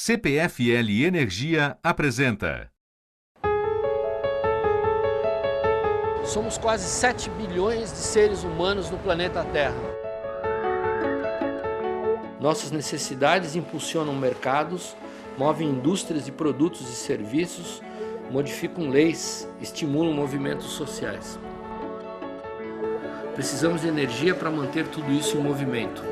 CPFL Energia apresenta. Somos quase 7 bilhões de seres humanos no planeta Terra. Nossas necessidades impulsionam mercados, movem indústrias de produtos e serviços, modificam leis, estimulam movimentos sociais. Precisamos de energia para manter tudo isso em movimento.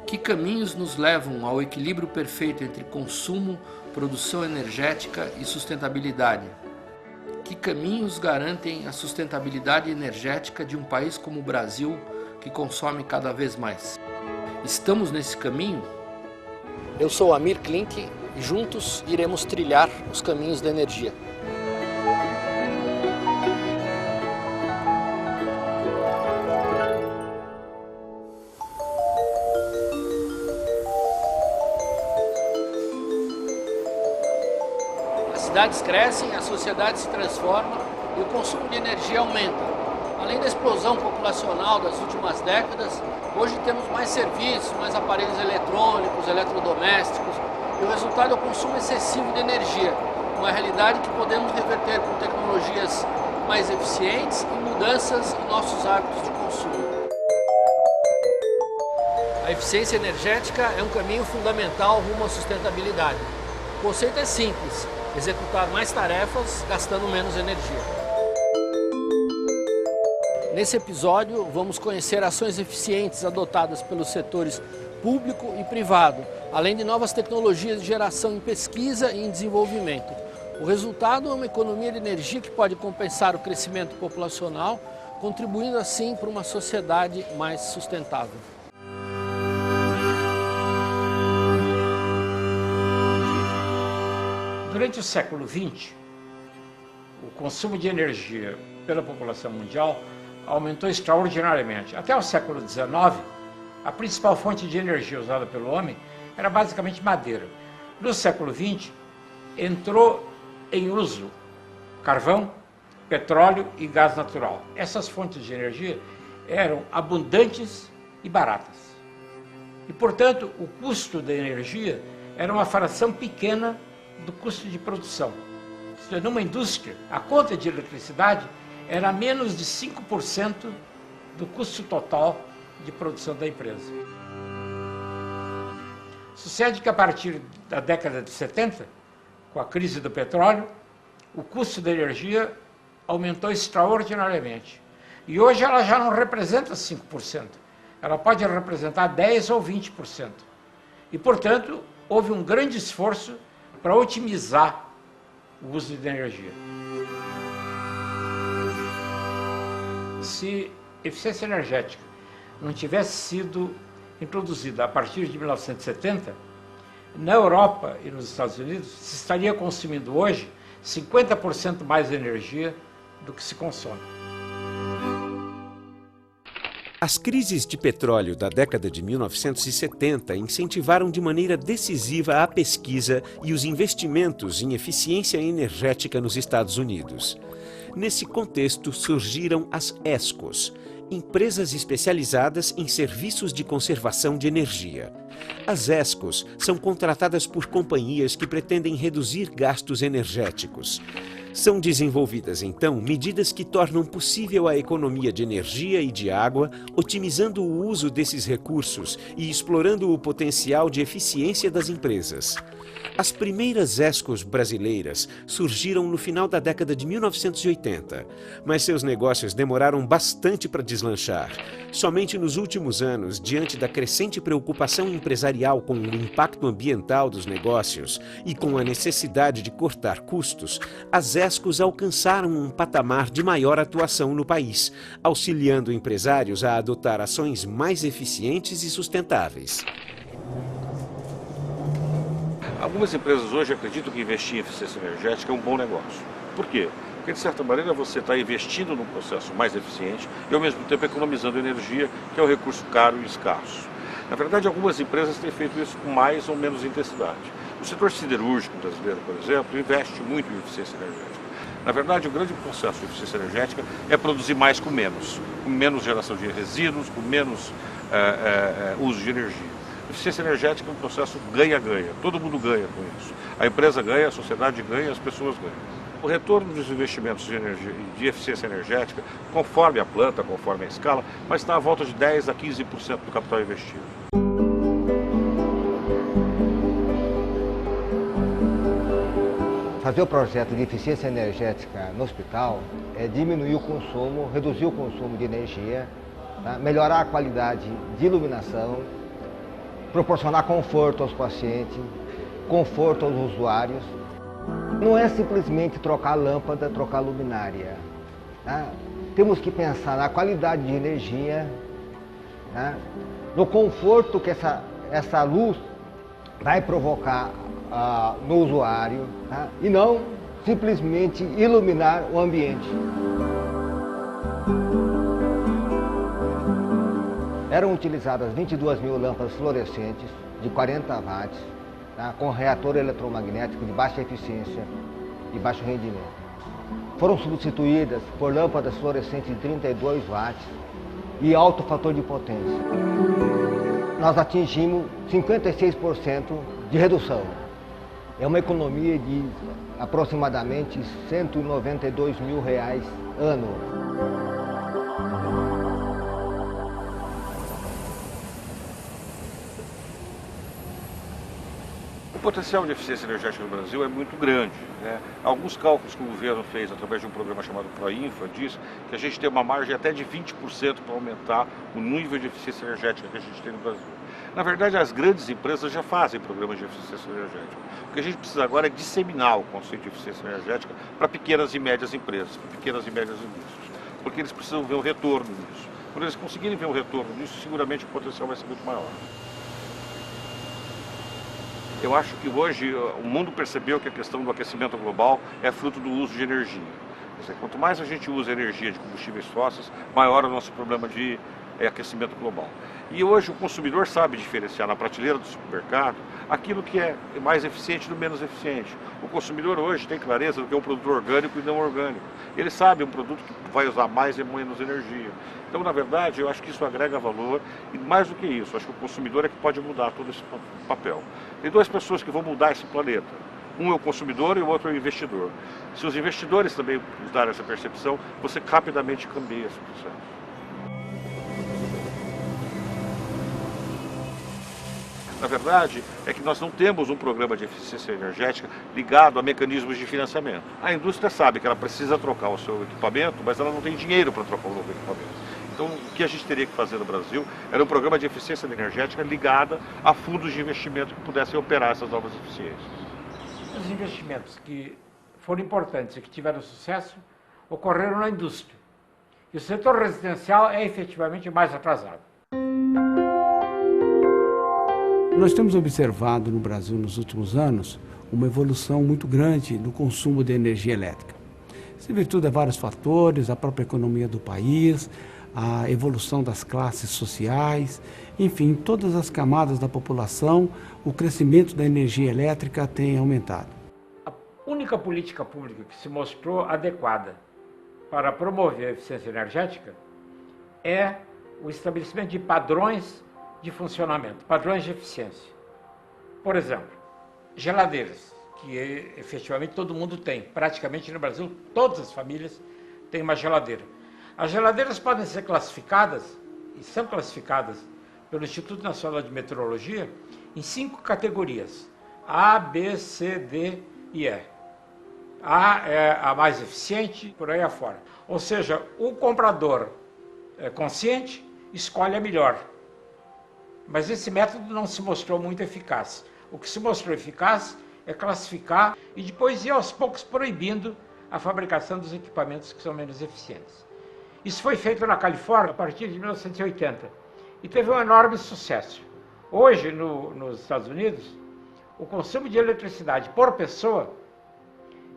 Que caminhos nos levam ao equilíbrio perfeito entre consumo, produção energética e sustentabilidade? Que caminhos garantem a sustentabilidade energética de um país como o Brasil, que consome cada vez mais? Estamos nesse caminho? Eu sou Amir Klink e juntos iremos trilhar os caminhos da energia. As cidades crescem, a sociedade se transforma e o consumo de energia aumenta. Além da explosão populacional das últimas décadas, hoje temos mais serviços, mais aparelhos eletrônicos, eletrodomésticos, e o resultado é o consumo excessivo de energia, uma realidade que podemos reverter com tecnologias mais eficientes e mudanças em nossos hábitos de consumo. A eficiência energética é um caminho fundamental rumo à sustentabilidade. O conceito é simples: executar mais tarefas gastando menos energia. Nesse episódio, vamos conhecer ações eficientes adotadas pelos setores público e privado, além de novas tecnologias de geração em pesquisa e em desenvolvimento. O resultado é uma economia de energia que pode compensar o crescimento populacional, contribuindo assim para uma sociedade mais sustentável. Durante o século XX, o consumo de energia pela população mundial aumentou extraordinariamente. Até o século XIX, a principal fonte de energia usada pelo homem era basicamente madeira. No século XX, entrou em uso carvão, petróleo e gás natural. Essas fontes de energia eram abundantes e baratas. E, portanto, o custo da energia era uma fração pequena do custo de produção. Numa indústria, a conta de eletricidade era menos de 5% do custo total de produção da empresa. Sucede que a partir da década de 70, com a crise do petróleo, o custo da energia aumentou extraordinariamente. E hoje ela já não representa 5%, ela pode representar 10% ou 20%. E, portanto, houve um grande esforço para otimizar o uso de energia. Se eficiência energética não tivesse sido introduzida a partir de 1970, na Europa e nos Estados Unidos se estaria consumindo hoje 50% mais energia do que se consome. As crises de petróleo da década de 1970 incentivaram de maneira decisiva a pesquisa e os investimentos em eficiência energética nos Estados Unidos. Nesse contexto surgiram as ESCOs, empresas especializadas em serviços de conservação de energia. As ESCOs são contratadas por companhias que pretendem reduzir gastos energéticos. São desenvolvidas, então, medidas que tornam possível a economia de energia e de água, otimizando o uso desses recursos e explorando o potencial de eficiência das empresas. As primeiras ESCOs brasileiras surgiram no final da década de 1980, mas seus negócios demoraram bastante para deslanchar. Somente nos últimos anos, diante da crescente preocupação empresarial com o impacto ambiental dos negócios e com a necessidade de cortar custos, as ESCOs alcançaram um patamar de maior atuação no país, auxiliando empresários a adotar ações mais eficientes e sustentáveis. Algumas empresas hoje acreditam que investir em eficiência energética é um bom negócio. Por quê? Porque, de certa maneira, você está investindo num processo mais eficiente e, ao mesmo tempo, economizando energia, que é um recurso caro e escasso. Na verdade, algumas empresas têm feito isso com mais ou menos intensidade. O setor siderúrgico brasileiro, por exemplo, investe muito em eficiência energética. Na verdade, o grande processo de eficiência energética é produzir mais com menos geração de resíduos, com menos uso de energia. Eficiência energética é um processo ganha-ganha, todo mundo ganha com isso. A empresa ganha, a sociedade ganha, as pessoas ganham. O retorno dos investimentos de energia, de eficiência energética, conforme a planta, conforme a escala, mas está à volta de 10% a 15% do capital investido. Fazer o projeto de eficiência energética no hospital é diminuir o consumo, reduzir o consumo de energia, tá? Melhorar a qualidade de iluminação, proporcionar conforto aos pacientes, conforto aos usuários. Não é simplesmente trocar lâmpada, trocar luminária. Tá? Temos que pensar na qualidade de energia, tá? No conforto que essa luz vai provocar no usuário, tá? E não simplesmente iluminar o ambiente. Eram utilizadas 22.000 lâmpadas fluorescentes de 40 watts, tá? Com reator eletromagnético de baixa eficiência e baixo rendimento. Foram substituídas por lâmpadas fluorescentes de 32 watts e alto fator de potência. Nós atingimos 56% de redução. É uma economia de aproximadamente R$192 mil ano. O potencial de eficiência energética no Brasil é muito grande, né? Alguns cálculos que o governo fez através de um programa chamado Proinfa diz que a gente tem uma margem até de 20% para aumentar o nível de eficiência energética que a gente tem no Brasil. Na verdade, as grandes empresas já fazem programas de eficiência energética. O que a gente precisa agora é disseminar o conceito de eficiência energética para pequenas e médias empresas, para pequenas e médias indústrias, porque eles precisam ver um retorno nisso. Quando eles conseguirem ver um retorno nisso, seguramente o potencial vai ser muito maior. Eu acho que hoje o mundo percebeu que a questão do aquecimento global é fruto do uso de energia. Quer dizer, quanto mais a gente usa energia de combustíveis fósseis, maior é o nosso problema de aquecimento global. E hoje o consumidor sabe diferenciar na prateleira do supermercado aquilo que é mais eficiente do menos eficiente. O consumidor hoje tem clareza do que é um produto orgânico e não orgânico. Ele sabe um produto que vai usar mais e menos energia. Então, na verdade, eu acho que isso agrega valor e mais do que isso, acho que o consumidor é que pode mudar todo esse papel. Tem duas pessoas que vão mudar esse planeta. Um é o consumidor e o outro é o investidor. Se os investidores também mudarem essa percepção, você rapidamente cambia esse processo. Na verdade, é que nós não temos um programa de eficiência energética ligado a mecanismos de financiamento. A indústria sabe que ela precisa trocar o seu equipamento, mas ela não tem dinheiro para trocar um novo equipamento. Então, o que a gente teria que fazer no Brasil era um programa de eficiência energética ligado a fundos de investimento que pudessem operar essas novas eficiências. Os investimentos que foram importantes e que tiveram sucesso ocorreram na indústria. E o setor residencial é efetivamente mais atrasado. Nós temos observado no Brasil nos últimos anos uma evolução muito grande no consumo de energia elétrica. Isso em virtude de vários fatores, a própria economia do país, a evolução das classes sociais, enfim, em todas as camadas da população, o crescimento da energia elétrica tem aumentado. A única política pública que se mostrou adequada para promover a eficiência energética é o estabelecimento de padrões de funcionamento, padrões de eficiência. Por exemplo, geladeiras, que efetivamente todo mundo tem. Praticamente no Brasil, todas as famílias têm uma geladeira. As geladeiras podem ser classificadas, e são classificadas pelo Instituto Nacional de Meteorologia, em 5 categorias: A, B, C, D e E. A é a mais eficiente, por aí afora. Ou seja, o comprador consciente escolhe a melhor. Mas esse método não se mostrou muito eficaz. O que se mostrou eficaz é classificar e depois ir aos poucos proibindo a fabricação dos equipamentos que são menos eficientes. Isso foi feito na Califórnia a partir de 1980 e teve um enorme sucesso. Hoje, nos Estados Unidos, o consumo de eletricidade por pessoa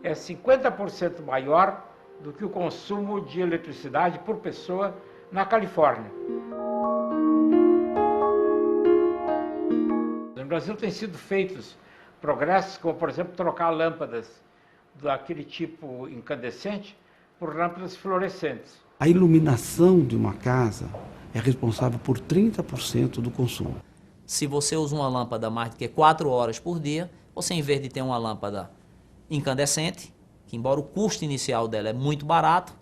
é 50% maior do que o consumo de eletricidade por pessoa na Califórnia. No Brasil têm sido feitos progressos, como, por exemplo, trocar lâmpadas daquele tipo incandescente por lâmpadas fluorescentes. A iluminação de uma casa é responsável por 30% do consumo. Se você usa uma lâmpada mais do que 4 horas por dia, você, em vez de ter uma lâmpada incandescente, que embora o custo inicial dela é muito barato,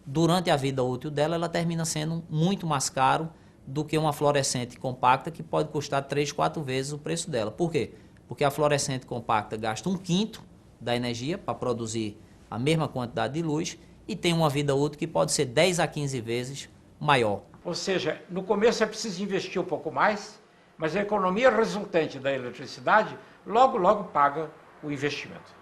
durante a vida útil dela, ela termina sendo muito mais caro do que uma fluorescente compacta, que pode custar 3, 4 vezes o preço dela. Por quê? Porque a fluorescente compacta gasta 1/5 da energia para produzir a mesma quantidade de luz e tem uma vida útil que pode ser 10 a 15 vezes maior. Ou seja, no começo é preciso investir um pouco mais, mas a economia resultante da eletricidade logo paga o investimento.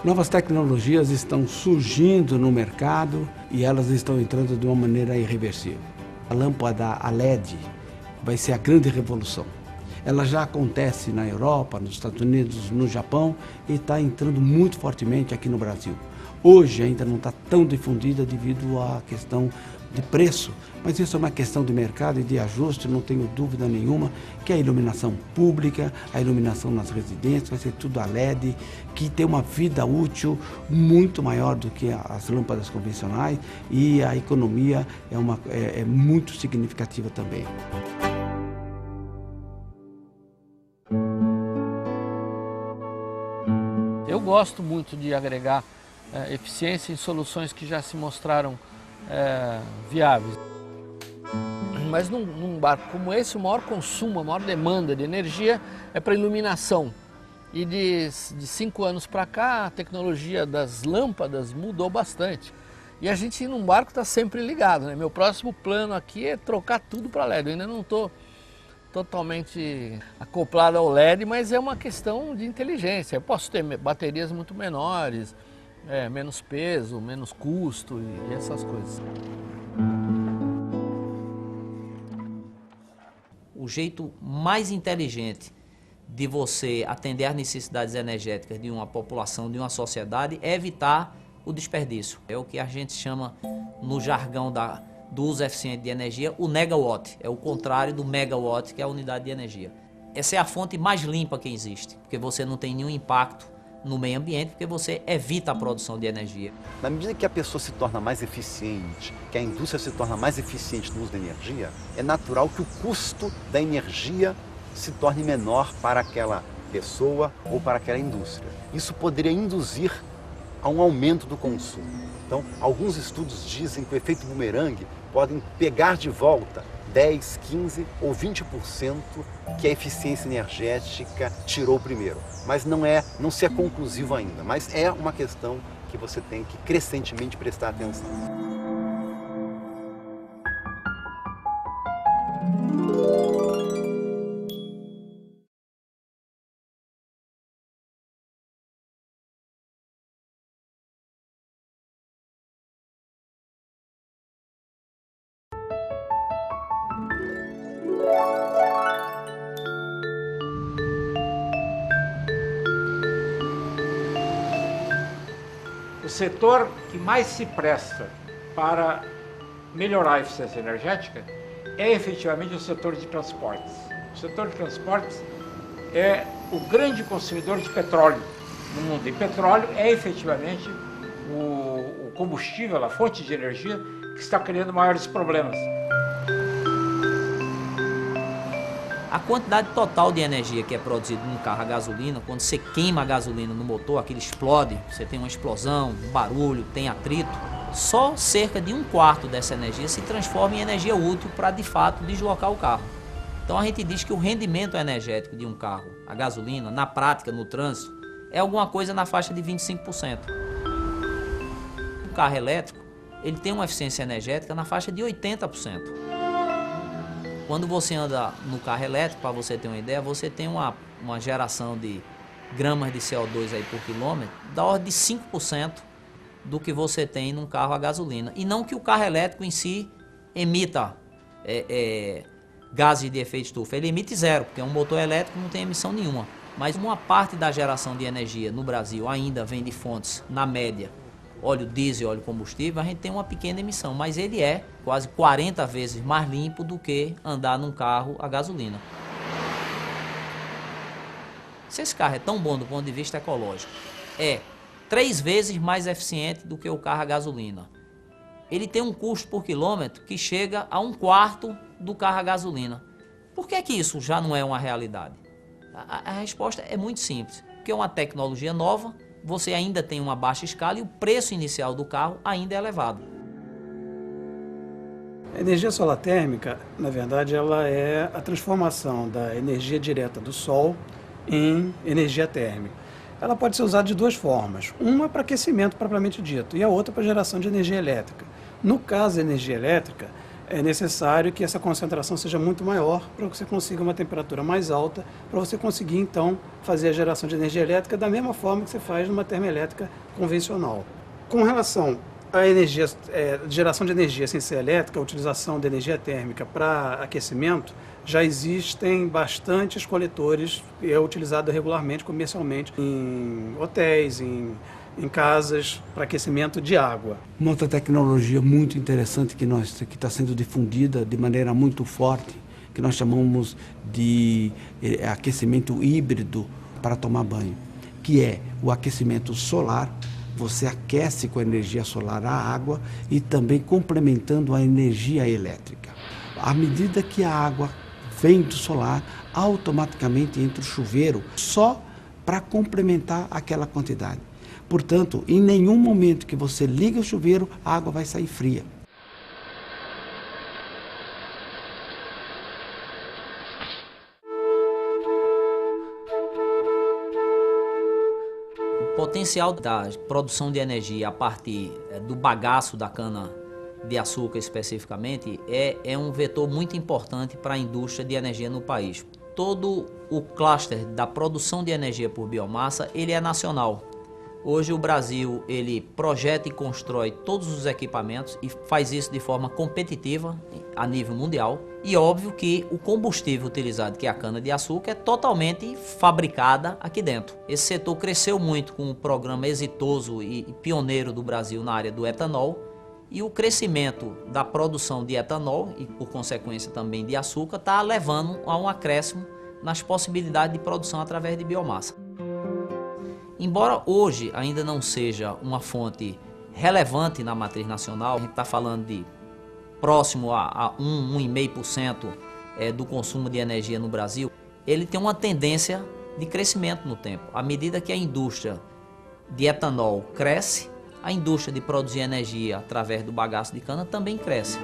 Novas tecnologias estão surgindo no mercado e elas estão entrando de uma maneira irreversível. A lâmpada a LED vai ser a grande revolução. Ela já acontece na Europa, nos Estados Unidos, no Japão e está entrando muito fortemente aqui no Brasil. Hoje ainda não está tão difundida devido à questão de preço, mas isso é uma questão de mercado e de ajuste, não tenho dúvida nenhuma que a iluminação pública, a iluminação nas residências, vai ser tudo a LED, que tem uma vida útil muito maior do que as lâmpadas convencionais e a economia é muito significativa também. Eu gosto muito de agregar eficiência em soluções que já se mostraram viáveis. Mas num barco como esse, o maior consumo, a maior demanda de energia é para iluminação. E de 5 anos para cá, a tecnologia das lâmpadas mudou bastante. E a gente num barco está sempre ligado, né? Meu próximo plano aqui é trocar tudo para LED. Eu ainda não estou totalmente acoplado ao LED, mas é uma questão de inteligência. Eu posso ter baterias muito menores, menos peso, menos custo e essas coisas. O jeito mais inteligente de você atender às necessidades energéticas de uma população, de uma sociedade, é evitar o desperdício. É o que a gente chama, no jargão do uso eficiente de energia, o negawatt. É o contrário do megawatt, que é a unidade de energia. Essa é a fonte mais limpa que existe, porque você não tem nenhum impacto no meio ambiente, porque você evita a produção de energia. Na medida que a pessoa se torna mais eficiente, que a indústria se torna mais eficiente no uso da energia, é natural que o custo da energia se torne menor para aquela pessoa ou para aquela indústria. Isso poderia induzir a um aumento do consumo. Então, alguns estudos dizem que o efeito bumerangue podem pegar de volta 10, 15 ou 20% que a eficiência energética tirou primeiro. Mas não se é conclusivo ainda, mas é uma questão que você tem que crescentemente prestar atenção. O setor que mais se presta para melhorar a eficiência energética é efetivamente o setor de transportes. O setor de transportes é o grande consumidor de petróleo no mundo. E petróleo é efetivamente o combustível, a fonte de energia que está criando maiores problemas. A quantidade total de energia que é produzida num carro a gasolina, quando você queima a gasolina no motor, aquilo explode, você tem uma explosão, um barulho, tem atrito, só cerca de 1/4 dessa energia se transforma em energia útil para, de fato, deslocar o carro. Então a gente diz que o rendimento energético de um carro a gasolina, na prática, no trânsito, é alguma coisa na faixa de 25%. O carro elétrico, ele tem uma eficiência energética na faixa de 80%. Quando você anda no carro elétrico, para você ter uma ideia, você tem uma geração de gramas de CO2 aí por quilômetro da ordem de 5% do que você tem num carro a gasolina. E não que o carro elétrico em si emita gases de efeito estufa. Ele emite zero, porque um motor elétrico não tem emissão nenhuma. Mas uma parte da geração de energia no Brasil ainda vem de fontes, na média, óleo diesel, óleo combustível, a gente tem uma pequena emissão, mas ele é quase 40 vezes mais limpo do que andar num carro a gasolina. Se esse carro é tão bom do ponto de vista ecológico, é 3 vezes mais eficiente do que o carro a gasolina. Ele tem um custo por quilômetro que chega a 1/4 do carro a gasolina. Por que que isso já não é uma realidade? A resposta é muito simples, porque é uma tecnologia nova, você ainda tem uma baixa escala e o preço inicial do carro ainda é elevado. A energia solar térmica, na verdade, ela é a transformação da energia direta do sol em energia térmica. Ela pode ser usada de duas formas. Uma para aquecimento propriamente dito e a outra para geração de energia elétrica. No caso da energia elétrica, é necessário que essa concentração seja muito maior para que você consiga uma temperatura mais alta, para você conseguir, então, fazer a geração de energia elétrica da mesma forma que você faz numa termoelétrica convencional. Com relação à geração de energia sem ser elétrica, a utilização de energia térmica para aquecimento, já existem bastantes coletores e é utilizado regularmente, comercialmente, em hotéis, em casas para aquecimento de água. Uma outra tecnologia muito interessante que está sendo difundida de maneira muito forte, que nós chamamos de aquecimento híbrido para tomar banho, que é o aquecimento solar. Você aquece com a energia solar a água e também complementando a energia elétrica. À medida que a água vem do solar, automaticamente entra o chuveiro só para complementar aquela quantidade. Portanto, em nenhum momento que você liga o chuveiro, a água vai sair fria. O potencial da produção de energia a partir do bagaço da cana de açúcar especificamente é um vetor muito importante para a indústria de energia no país. Todo o cluster da produção de energia por biomassa, ele é nacional. Hoje o Brasil, ele projeta e constrói todos os equipamentos e faz isso de forma competitiva a nível mundial. E óbvio que o combustível utilizado, que é a cana-de-açúcar, é totalmente fabricada aqui dentro. Esse setor cresceu muito com um programa exitoso e pioneiro do Brasil na área do etanol. E o crescimento da produção de etanol e, por consequência, também de açúcar, está levando a um acréscimo nas possibilidades de produção através de biomassa. Embora hoje ainda não seja uma fonte relevante na matriz nacional, a gente está falando de próximo a 1,5% do consumo de energia no Brasil, ele tem uma tendência de crescimento no tempo. À medida que a indústria de etanol cresce, a indústria de produzir energia através do bagaço de cana também cresce.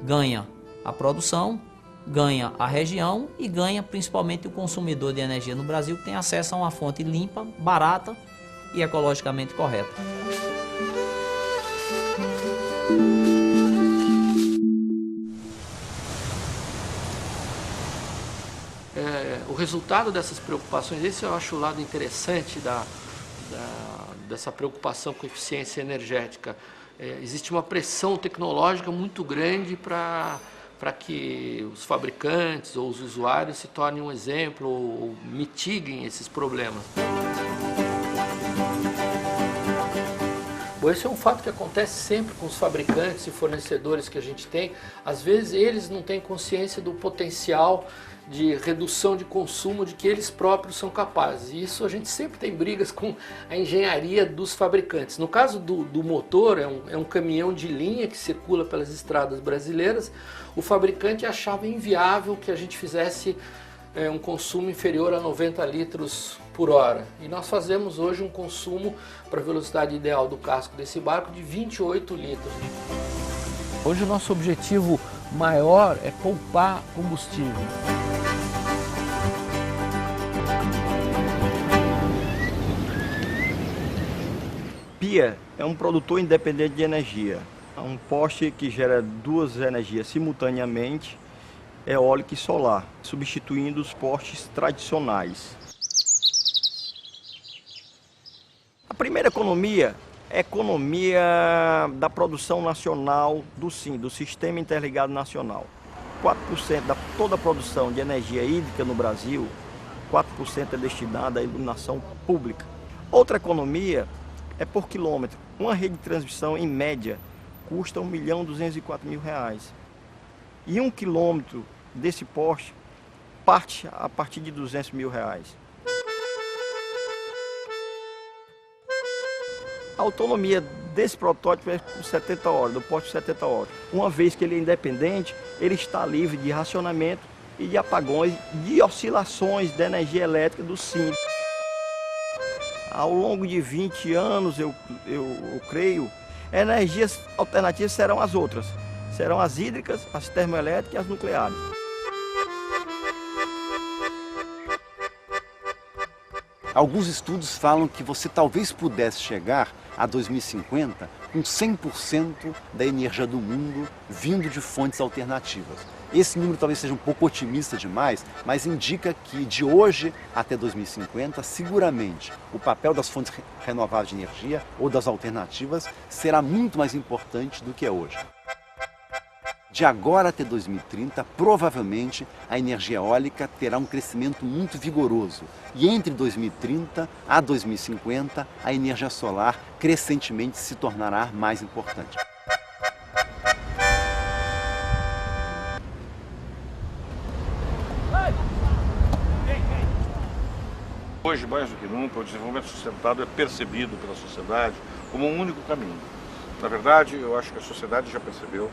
Ganha a produção, ganha a região e ganha principalmente o consumidor de energia no Brasil, que tem acesso a uma fonte limpa, barata e ecologicamente correta. O resultado dessas preocupações, esse eu acho o lado interessante dessa preocupação com eficiência energética. Existe uma pressão tecnológica muito grande para que os fabricantes ou os usuários se tornem um exemplo ou mitiguem esses problemas. Bom, esse é um fato que acontece sempre com os fabricantes e fornecedores que a gente tem. Às vezes eles não têm consciência do potencial de redução de consumo de que eles próprios são capazes. E isso a gente sempre tem brigas com a engenharia dos fabricantes. No caso do motor, é um caminhão de linha que circula pelas estradas brasileiras. O fabricante achava inviável que a gente fizesse um consumo inferior a 90 litros por hora. E nós fazemos hoje um consumo para a velocidade ideal do casco desse barco de 28 litros. Hoje o nosso objetivo maior é poupar combustível. Pia é um produtor independente de energia. É um poste que gera duas energias simultaneamente, eólica e solar, substituindo os postes tradicionais. A primeira economia é a economia da produção nacional do SIN, do Sistema Interligado Nacional. 4% da toda a produção de energia hídrica no Brasil, 4% é destinada à iluminação pública. Outra economia é por quilômetro. Uma rede de transmissão, em média, custa R$1.204.000. E 1 quilômetro desse poste parte a partir de R$200.000. A autonomia desse protótipo é por 70 horas, do poste 70 horas. Uma vez que ele é independente, ele está livre de racionamento e de apagões, de oscilações da energia elétrica do SIM. Ao longo de 20 anos, eu creio, energias alternativas serão as outras. Serão as hídricas, as termoelétricas e as nucleares. Alguns estudos falam que você talvez pudesse chegar a 2050 com 100% da energia do mundo vindo de fontes alternativas. Esse número talvez seja um pouco otimista demais, mas indica que de hoje até 2050, seguramente, o papel das fontes renováveis de energia ou das alternativas será muito mais importante do que é hoje. De agora até 2030, provavelmente a energia eólica terá um crescimento muito vigoroso. E entre 2030 a 2050, a energia solar crescentemente se tornará mais importante. Hoje, mais do que nunca, o desenvolvimento sustentável é percebido pela sociedade como um único caminho. Na verdade, eu acho que a sociedade já percebeu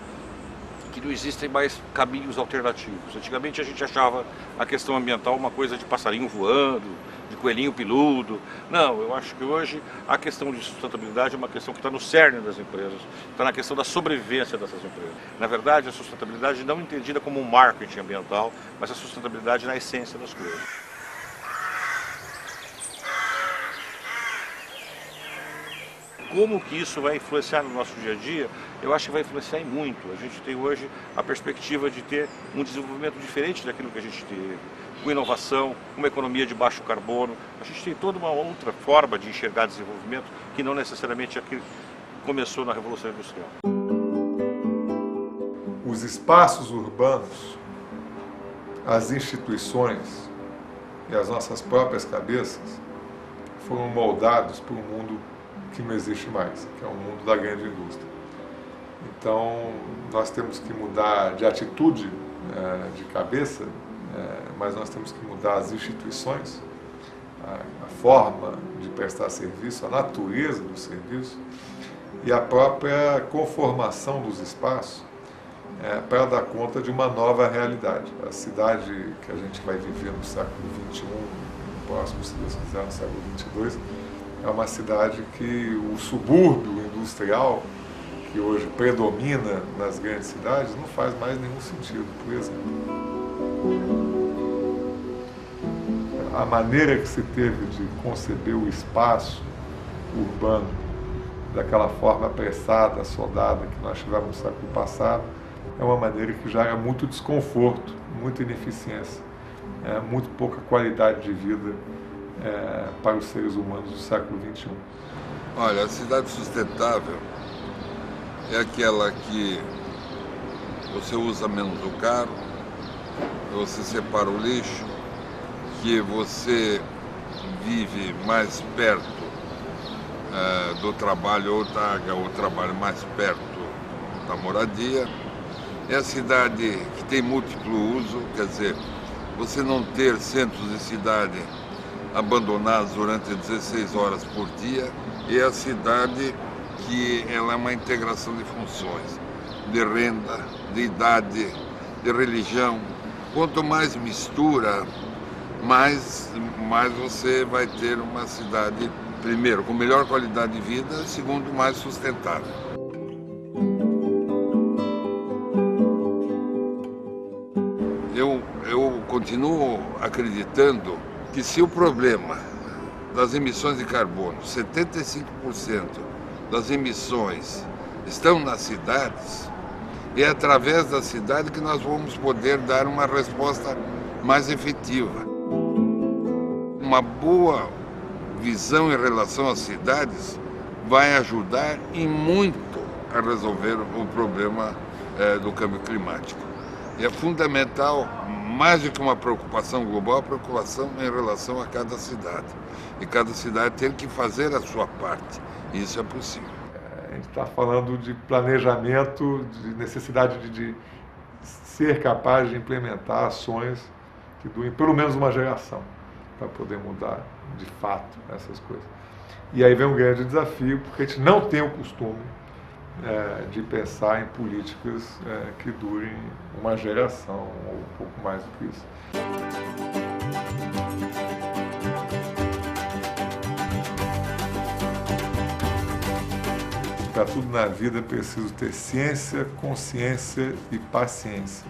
que não existem mais caminhos alternativos. Antigamente a gente achava a questão ambiental uma coisa de passarinho voando, de coelhinho peludo. Não, eu acho que hoje a questão de sustentabilidade é uma questão que está no cerne das empresas, está na questão da sobrevivência dessas empresas. Na verdade, a sustentabilidade não entendida como um marketing ambiental, mas a sustentabilidade na essência das coisas. Como que isso vai influenciar no nosso dia a dia? Eu acho que vai influenciar em muito. A gente tem hoje a perspectiva de ter um desenvolvimento diferente daquilo que a gente teve, com inovação, uma economia de baixo carbono. A gente tem toda uma outra forma de enxergar desenvolvimento que não necessariamente aquilo que começou na Revolução Industrial. Os espaços urbanos, as instituições e as nossas próprias cabeças foram moldados por um mundo que não existe mais, que é o mundo da grande indústria. Então, nós temos que mudar de atitude, de cabeça, mas nós temos que mudar as instituições, a forma de prestar serviço, a natureza do serviço e a própria conformação dos espaços para dar conta de uma nova realidade. A cidade que a gente vai viver no século XXI, no próximo, se Deus quiser, no século XXII, é uma cidade que o subúrbio industrial, que hoje predomina nas grandes cidades, não faz mais nenhum sentido, por exemplo. A maneira que se teve de conceber o espaço urbano daquela forma apressada, soldada que nós tivemos no século passado, é uma maneira que gera muito desconforto, muita ineficiência, muito pouca qualidade de vida para os seres humanos do século XXI. Olha, a cidade sustentável é aquela que você usa menos o carro, você separa o lixo, que você vive mais perto do trabalho ou traga o trabalho mais perto da moradia. É a cidade que tem múltiplo uso, quer dizer, você não ter centros de cidade abandonados durante 16 horas por dia, e a cidade que ela é uma integração de funções, de renda, de idade, de religião. Quanto mais mistura, mais você vai ter uma cidade, primeiro, com melhor qualidade de vida, segundo, mais sustentável. Eu continuo acreditando que se o problema das emissões de carbono, 75% das emissões estão nas cidades, é através da cidade que nós vamos poder dar uma resposta mais efetiva. Uma boa visão em relação às cidades vai ajudar em muito a resolver o problema do câmbio climático. E é fundamental, mais do que uma preocupação global, a preocupação em relação a cada cidade. E cada cidade tem que fazer a sua parte. E isso é possível. A gente está falando de planejamento, de necessidade de ser capaz de implementar ações que durem pelo menos uma geração para poder mudar de fato essas coisas. E aí vem um grande desafio, porque a gente não tem o costume de pensar em políticas que durem uma geração ou um pouco mais do que isso. Para tudo na vida é preciso ter ciência, consciência e paciência.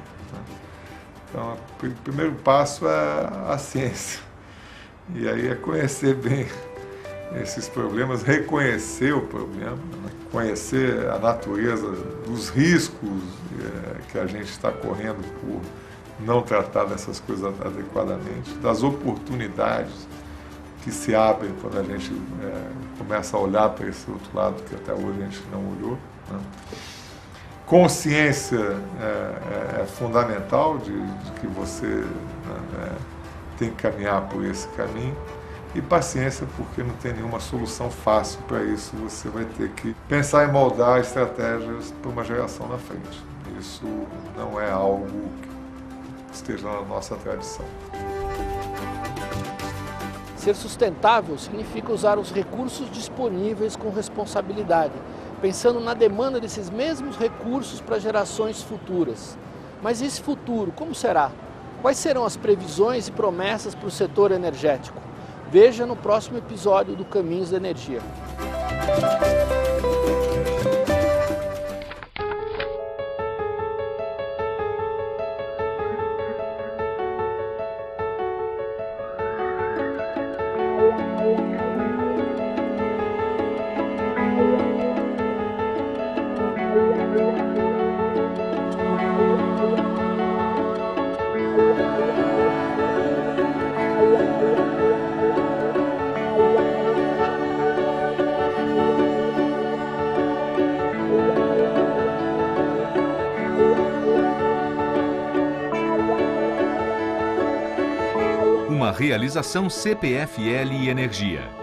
Então, o primeiro passo é a ciência. E aí é conhecer bem esses problemas, reconhecer o problema, né? Conhecer a natureza dos riscos que a gente está correndo por não tratar dessas coisas adequadamente, das oportunidades que se abrem quando a gente começa a olhar para esse outro lado que até hoje a gente não olhou, né? Consciência é fundamental de que você tem que caminhar por esse caminho. E paciência, porque não tem nenhuma solução fácil para isso. Você vai ter que pensar em moldar estratégias para uma geração na frente. Isso não é algo que esteja na nossa tradição. Ser sustentável significa usar os recursos disponíveis com responsabilidade, pensando na demanda desses mesmos recursos para gerações futuras. Mas esse futuro, como será? Quais serão as previsões e promessas para o setor energético? Veja no próximo episódio do Caminhos da Energia. Uma realização CPFL e Energia.